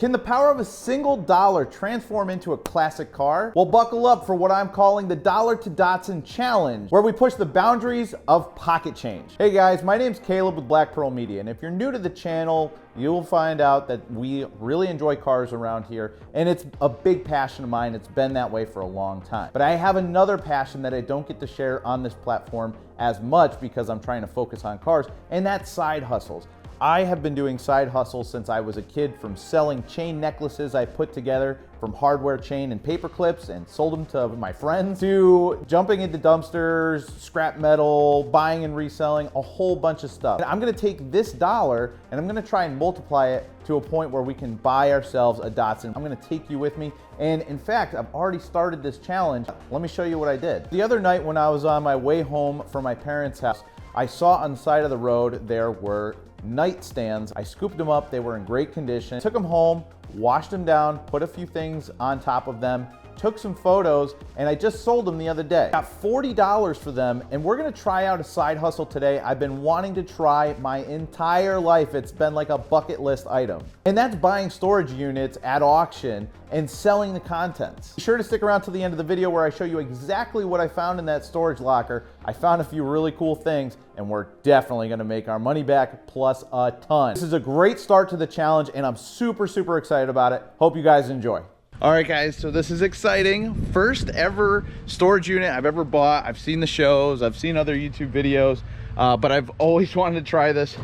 Can the power of a single dollar transform into a classic car? Well, buckle up for what I'm calling the Dollar to Datsun Challenge, where we push the boundaries of pocket change. Hey guys, my name's Caleb with Black Pearl Media, and if you're new to the channel, you'll find out that we really enjoy cars around here, and it's a big passion of mine. It's been that way for a long time. But I have another passion that I don't get to share on this platform as much because I'm trying to focus on cars, and that's side hustles. I have been doing side hustles since I was a kid, from selling chain necklaces I put together from hardware chain and paper clips and sold them to my friends, to jumping into dumpsters, scrap metal, buying and reselling, a whole bunch of stuff. I'm gonna take this dollar and I'm gonna try and multiply it to a point where we can buy ourselves a Datsun. I'm gonna take you with me. And in fact, I've already started this challenge. Let me show you what I did. The other night when I was on my way home from my parents' house, I saw on the side of the road there were nightstands. I scooped them up. They were in great condition. Took them home, washed them down, put a few things on top of them, took some photos, and I just sold them the other day. Got $40 for them, and we're gonna try out a side hustle today. I've been wanting to try my entire life. It's been like a bucket list item. And that's buying storage units at auction and selling the contents. Be sure to stick around till the end of the video where I show you exactly what I found in that storage locker. I found a few really cool things, and we're definitely gonna make our money back plus a ton. This is a great start to the challenge, and I'm super, super excited about it. Hope you guys enjoy. All right guys, so this is exciting. First ever storage unit I've ever bought. I've seen the shows, I've seen other YouTube videos, but I've always wanted to try this.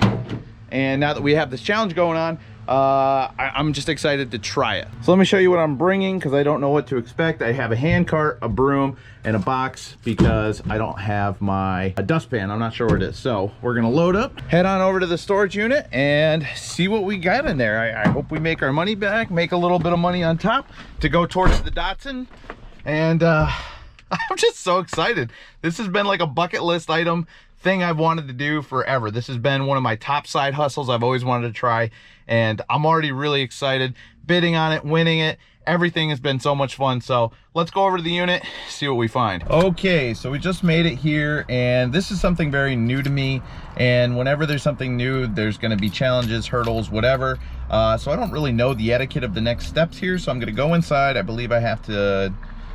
And now that we have this challenge going on, I'm just excited to try it. So let me show you what I'm bringing, because I don't know what to expect. I have a hand cart, a broom, and a box because I don't have my dustpan. I'm not sure where it is. So we're gonna load up, head on over to the storage unit, and see what we got in there. I hope we make our money back, make a little bit of money on top to go towards the Datsun. And I'm just so excited. This has been like a bucket list item thing I've wanted to do forever. This has been one of my top side hustles I've always wanted to try, and I'm already really excited. Bidding on it, winning it, everything has been so much fun. So let's go over to the unit, see what we find. Okay, so we just made it here, and this is something very new to me, and whenever there's something new, there's gonna be challenges, hurdles, whatever. So I don't really know the etiquette of the next steps here, so I'm gonna go inside. I believe I have to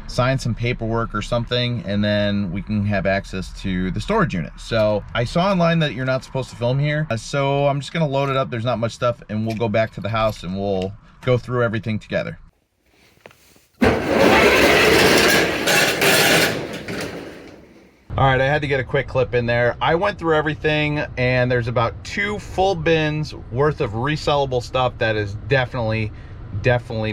sign some paperwork or something, and then we can have access to the storage unit. So I saw online that you're not supposed to film here, so I'm just gonna load it up. There's not much stuff, and we'll go back to the house and we'll go through everything together. All right, I had to get a quick clip in there. I went through everything, and there's about 2 full bins worth of resellable stuff that is definitely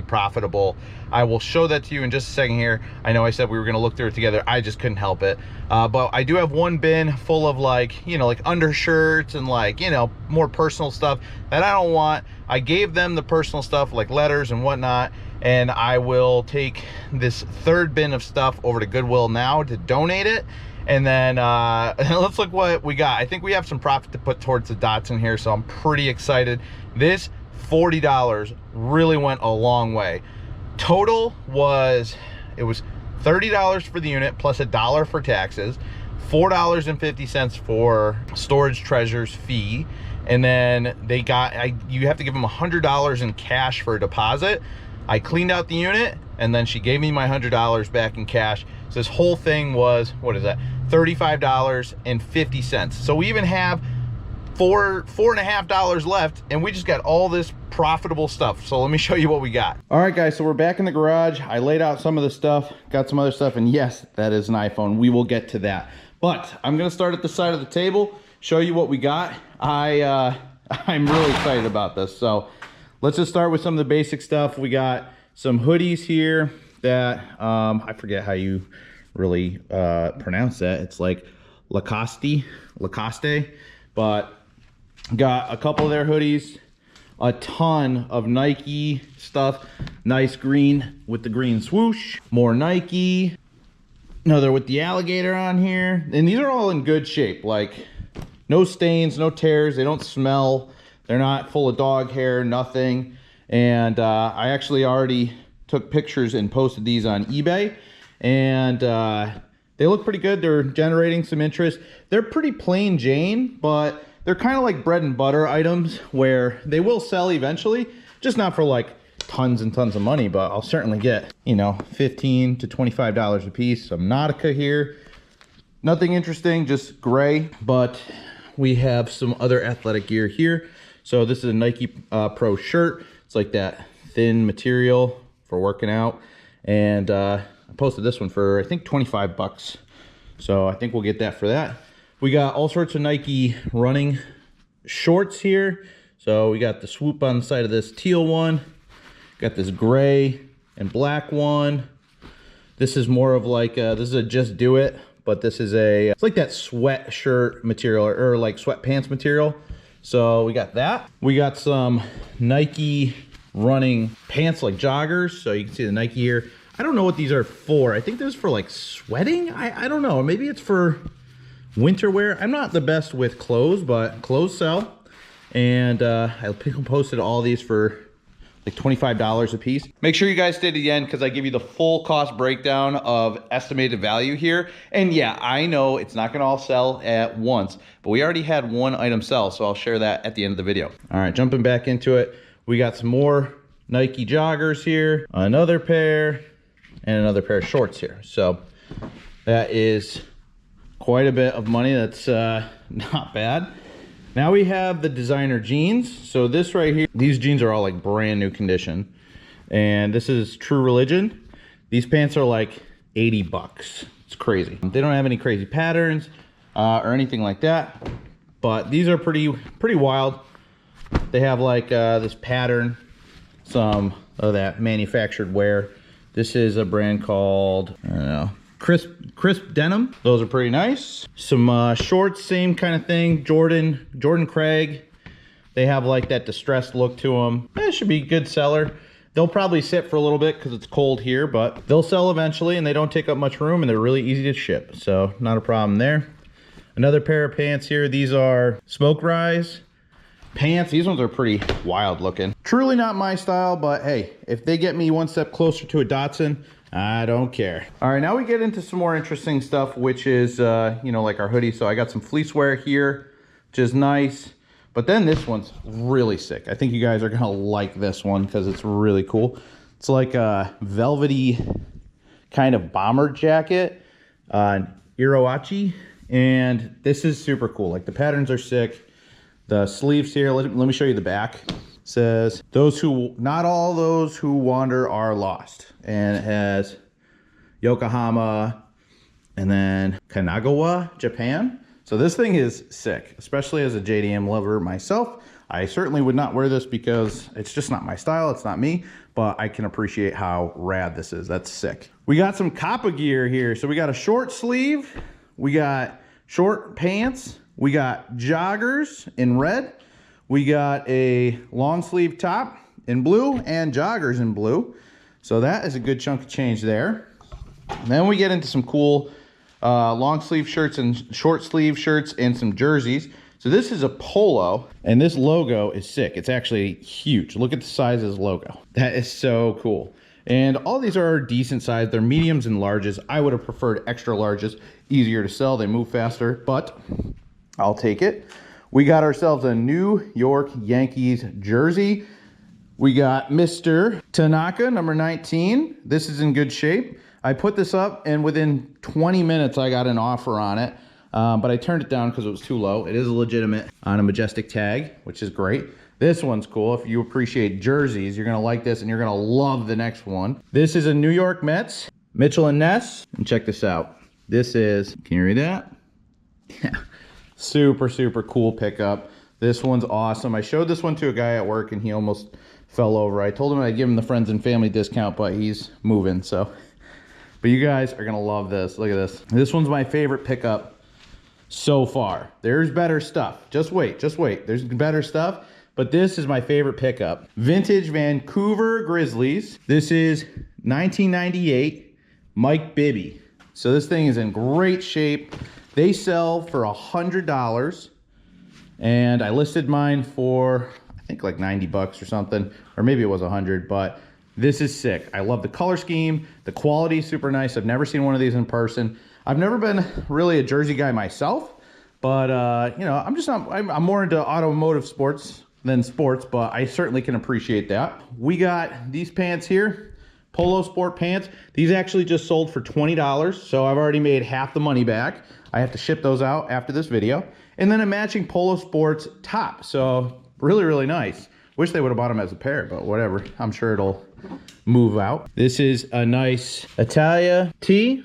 profitable. I will show that to you in just a second here. I know I said we were gonna look through it together. I just couldn't help it. But I do have one bin full of, like, you know, like undershirts and, like, you know, more personal stuff that I don't want. I gave them the personal stuff like letters and whatnot, and I will take this third bin of stuff over to Goodwill now to donate it. And then let's look what we got. I think we have some profit to put towards the Datsun here, so I'm pretty excited. This $40 really went a long way. Total was, it was $30 for the unit plus $1 for taxes, $4.50 for storage treasures fee, and then they got, you have to give them $100 in cash for a deposit. I cleaned out the unit, and then she gave me my $100 back in cash. So this whole thing was, what is that, $35.50. So we even have $4.50 left, and we just got all this profitable stuff. So let me show you what we got. All right guys, so we're back in the garage. I laid out some of the stuff, got some other stuff, and yes, that is an iPhone. We will get to that, but I'm gonna start at the side of the table, show you what we got. I'm really excited about this. So let's just start with some of the basic stuff. We got some hoodies here that I forget how you really pronounce that. It's like Lacoste, but got a couple of their hoodies, a ton of Nike stuff, nice green with the green swoosh, more Nike, another with the alligator on here, and these are all in good shape, like no stains, no tears, they don't smell, they're not full of dog hair, nothing. And I actually already took pictures and posted these on eBay, and they look pretty good. They're generating some interest. They're pretty plain Jane, but they're kind of like bread and butter items where they will sell eventually, just not for like tons and tons of money, but I'll certainly get, you know, $15 to $25 a piece. Some Nautica here. Nothing interesting, just gray, but we have some other athletic gear here. So this is a Nike Pro shirt. It's like that thin material for working out. And I posted this one for, I think, 25 bucks. So I think we'll get that for that. We got all sorts of Nike running shorts here. So we got the swoop on the side of this teal one. Got this gray and black one. This is more of like, this is a Just Do It, but this is it's like that sweatshirt material or like sweatpants material. So we got that. We got some Nike running pants, like joggers. So you can see the Nike here. I don't know what these are for. I think this is for like sweating. I don't know. Maybe it's for winter wear. I'm not the best with clothes, but clothes sell. And I posted all these for like $25 a piece. Make sure you guys stay to the end because I give you the full cost breakdown of estimated value here. And yeah, I know it's not gonna all sell at once, but we already had one item sell, so I'll share that at the end of the video. All right, jumping back into it. We got some more Nike joggers here, another pair, and another pair of shorts here. So that is quite a bit of money. That's not bad. Now we have the designer jeans. So this right here, these jeans are all like brand new condition. And this is True Religion. These pants are like 80 bucks. It's crazy. They don't have any crazy patterns or anything like that. But these are pretty wild. They have like this pattern, some of that manufactured wear. This is a brand called, I don't know, Crisp Denim. Those are pretty nice. Some shorts, same kind of thing. Jordan Craig. They have like that distressed look to them. That should be a good seller. They'll probably sit for a little bit because it's cold here, but they'll sell eventually, and they don't take up much room, and they're really easy to ship. So not a problem there. Another pair of pants here. These are Smoke Rise pants. These ones are pretty wild looking. Truly not my style, but hey, if they get me one step closer to a Datsun, I don't care. All right, now we get into some more interesting stuff, which is, you know, like our hoodie. So I got some fleece wear here, which is nice. But then this one's really sick. I think you guys are gonna like this one because it's really cool. It's like a velvety kind of bomber jacket, Iroachi. And this is super cool. Like the patterns are sick. The sleeves here, let me show you the back. It says, not all those who wander are lost. And it has Yokohama and then Kanagawa, Japan. So this thing is sick, especially as a JDM lover myself. I certainly would not wear this because it's just not my style, it's not me, but I can appreciate how rad this is. That's sick. We got some Kappa gear here. So we got a short sleeve, we got short pants, we got joggers in red, we got a long sleeve top in blue and joggers in blue. So that is a good chunk of change there. And then we get into some cool long sleeve shirts and short sleeve shirts and some jerseys. So this is a polo, and this logo is sick. It's actually huge. Look at the size of this logo. That is so cool. And all these are decent size. They're mediums and larges. I would have preferred extra larges. Easier to sell, they move faster, but I'll take it. We got ourselves a New York Yankees jersey. We got Mr. Tanaka, number 19. This is in good shape. I put this up, and within 20 minutes, I got an offer on it, but I turned it down because it was too low. It is legitimate on a Majestic tag, which is great. This one's cool. If you appreciate jerseys, you're going to like this, and you're going to love the next one. This is a New York Mets, Mitchell and Ness. And check this out. This is, can you read that? Yeah. Super, super cool pickup. This one's awesome. I showed this one to a guy at work, and he almost fell over. I told him I'd give him the friends and family discount, but he's moving, so. But you guys are gonna love this. Look at this. This one's my favorite pickup so far. There's better stuff. Just wait, just wait. There's better stuff, but this is my favorite pickup. Vintage Vancouver Grizzlies. This is 1998 Mike Bibby. So this thing is in great shape. They sell for $100, and I listed mine for, I think like 90 bucks or something, or maybe it was 100, but this is sick. I love the color scheme. The quality is super nice. I've never seen one of these in person. I've never been really a jersey guy myself, but you know, I'm more into automotive sports. than sports, but I certainly can appreciate that. We got these pants here, Polo Sport pants. These actually just sold for $20, so I've already made half the money back. I have to ship those out after this video. And then a matching Polo Sports top, so really, really nice. Wish they would have bought them as a pair, but whatever. I'm sure it'll move out. This is a nice Italia tee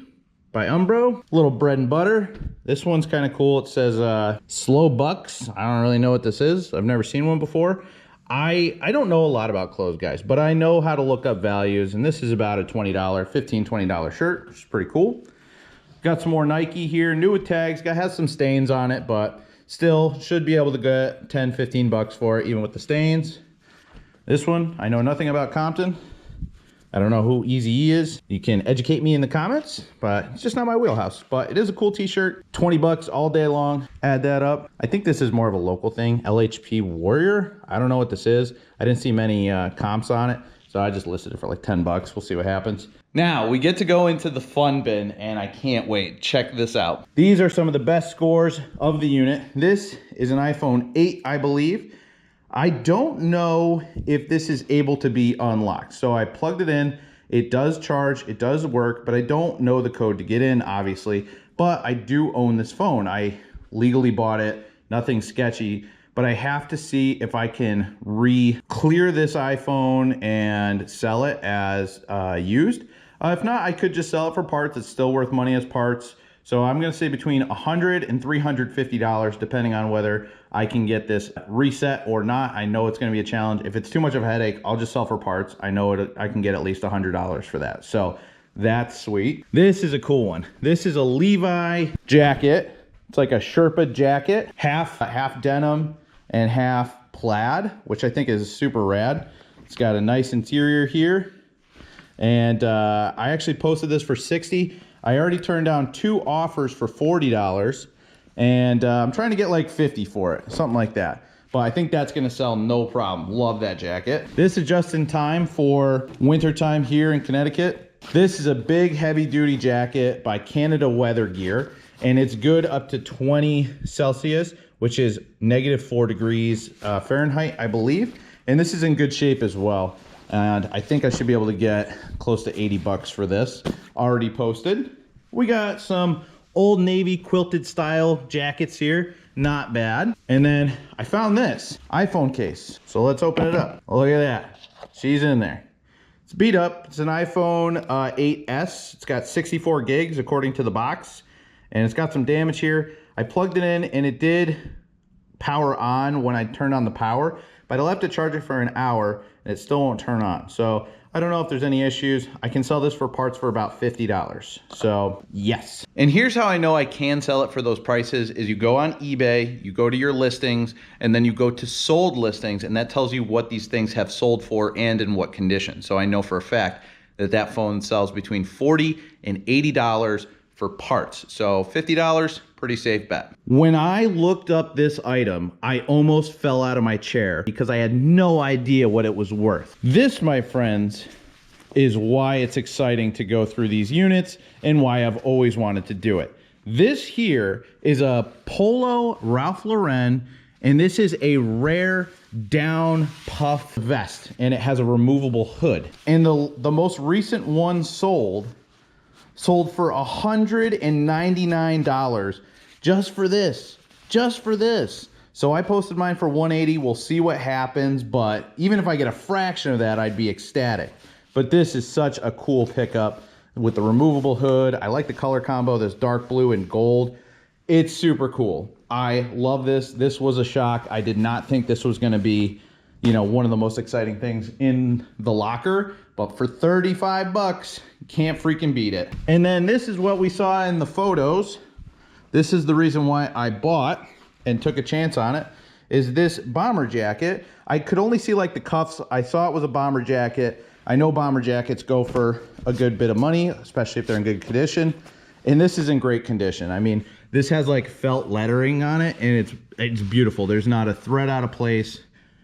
by Umbro, a little bread and butter. This one's kind of cool. It says Slow Bucks. I don't really know what this is. I've never seen one before. I don't know a lot about clothes, guys, but I know how to look up values, and this is about a $20, $15-20 shirt, which is pretty cool. Got some more Nike here, new with tags. Has some stains on it, but still should be able to get 10-15 bucks for it, even with the stains. This one, I know nothing about Compton. I don't know who Eazy-E is. You can educate me in the comments, but it's just not my wheelhouse. But it is a cool t-shirt, 20 bucks all day long. Add that up. I think this is more of a local thing, LHP Warrior. I don't know what this is. I didn't see many comps on it, so I just listed it for like 10 bucks. We'll see what happens. Now, we get to go into the fun bin, and I can't wait. Check this out. These are some of the best scores of the unit. This is an iPhone 8, I believe. I don't know if this is able to be unlocked. So I plugged it in. It does charge. It does work, but I don't know the code to get in, obviously. But I do own this phone. I legally bought it. Nothing sketchy. But I have to see if I can clear this iPhone and sell it as used. If not, I could just sell it for parts. It's still worth money as parts. So I'm gonna say between $100 and $350, depending on whether I can get this reset or not. I know it's gonna be a challenge. If it's too much of a headache, I'll just sell for parts. I know I can get at least $100 for that. So that's sweet. This is a cool one. This is a Levi jacket. It's like a Sherpa jacket, half denim and half plaid, which I think is super rad. It's got a nice interior here. And I actually posted this for $60. I already turned down 2 offers for $40, and I'm trying to get like 50 for it, something like that. But I think that's gonna sell no problem. Love that jacket. This is just in time for winter time here in Connecticut. This is a big heavy duty jacket by Canada Weather Gear, and it's good up to 20 Celsius, which is -4 degrees Fahrenheit, I believe. And this is in good shape as well. And I think I should be able to get close to 80 bucks for this. Already posted. We got some Old Navy quilted style jackets here. Not bad. And then I found this iPhone case. So let's open it up. Look at that. She's in there. It's beat up. It's an iPhone 8S. It's got 64 gigs according to the box. And it's got some damage here. I plugged it in and it did power on when I turned on the power. But I left it charging for an hour and it still won't turn on. So I don't know if there's any issues. I can sell this for parts for about $50. So yes. And here's how I know I can sell it for those prices is you go on eBay, you go to your listings, and then you go to sold listings, and that tells you what these things have sold for and in what condition. So I know for a fact that that phone sells between $40 and $80 for parts. So $50, pretty safe bet. When I looked up this item, I almost fell out of my chair because I had no idea what it was worth. This, my friends, is why it's exciting to go through these units and why I've always wanted to do it. This here is a Polo Ralph Lauren, and this is a rare down puff vest, and it has a removable hood. And the most recent one sold for $199 just for this, So I posted mine for $180. We'll see what happens, but even if I get a fraction of that, I'd be ecstatic. But this is such a cool pickup with the removable hood. I like the color combo, this dark blue and gold. It's super cool. I love this. This was a shock. I did not think this was gonna be, you know, one of the most exciting things in the locker, but for 35 bucks, can't freaking beat it. And then this is what we saw in the photos. This is the reason why I bought and took a chance on it, is this bomber jacket. I could only see like the cuffs. I saw it was a bomber jacket. I know bomber jackets go for a good bit of money, especially if they're in good condition. And this is in great condition. I mean, this has like felt lettering on it, and it's beautiful. There's not a thread out of place,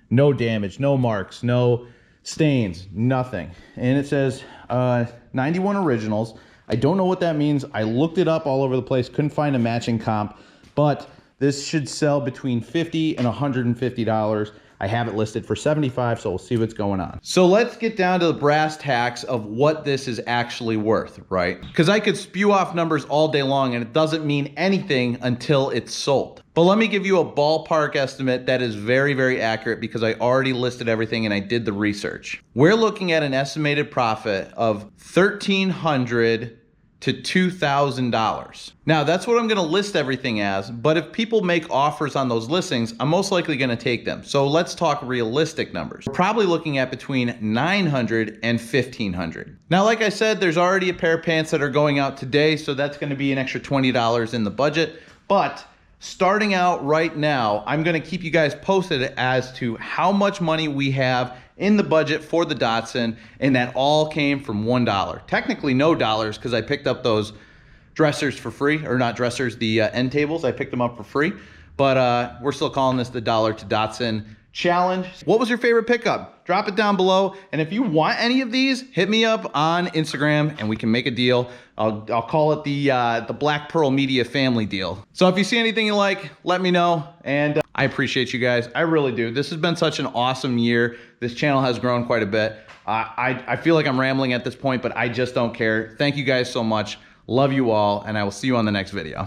no damage, no marks, no stains, nothing. And it says 91 originals. I don't know what that means. I looked it up all over the place, couldn't find a matching comp, but this should sell between $50 and $150. I have it listed for 75, so we'll see what's going on. So let's get down to the brass tacks of what this is actually worth, right? Because I could spew off numbers all day long and it doesn't mean anything until it's sold. But let me give you a ballpark estimate that is very, very accurate because I already listed everything and I did the research. We're looking at an estimated profit of $1,300 to $2,000. Now that's what I'm gonna list everything as, but if people make offers on those listings, I'm most likely gonna take them. So let's talk realistic numbers. We're probably looking at between $900 and $1,500. Now, like I said, there's already a pair of pants that are going out today, so that's gonna be an extra $20 in the budget, but starting out right now, I'm gonna keep you guys posted as to how much money we have in the budget for the Datsun, and that all came from $1. Technically no dollars because I picked up those dressers for free, or not dressers, the end tables, I picked them up for free, but we're still calling this the Dollar to Datsun challenge. What was your favorite pickup? Drop it down below, and if you want any of these, hit me up on Instagram and we can make a deal. I'll call it the Black Pearl Media family deal. So if you see anything you like, let me know, and I appreciate you guys. I really do. This has been such an awesome year. This channel has grown quite a bit. I feel like I'm rambling at this point, but I just don't care. Thank you guys so much. Love you all, and I will see you on the next video.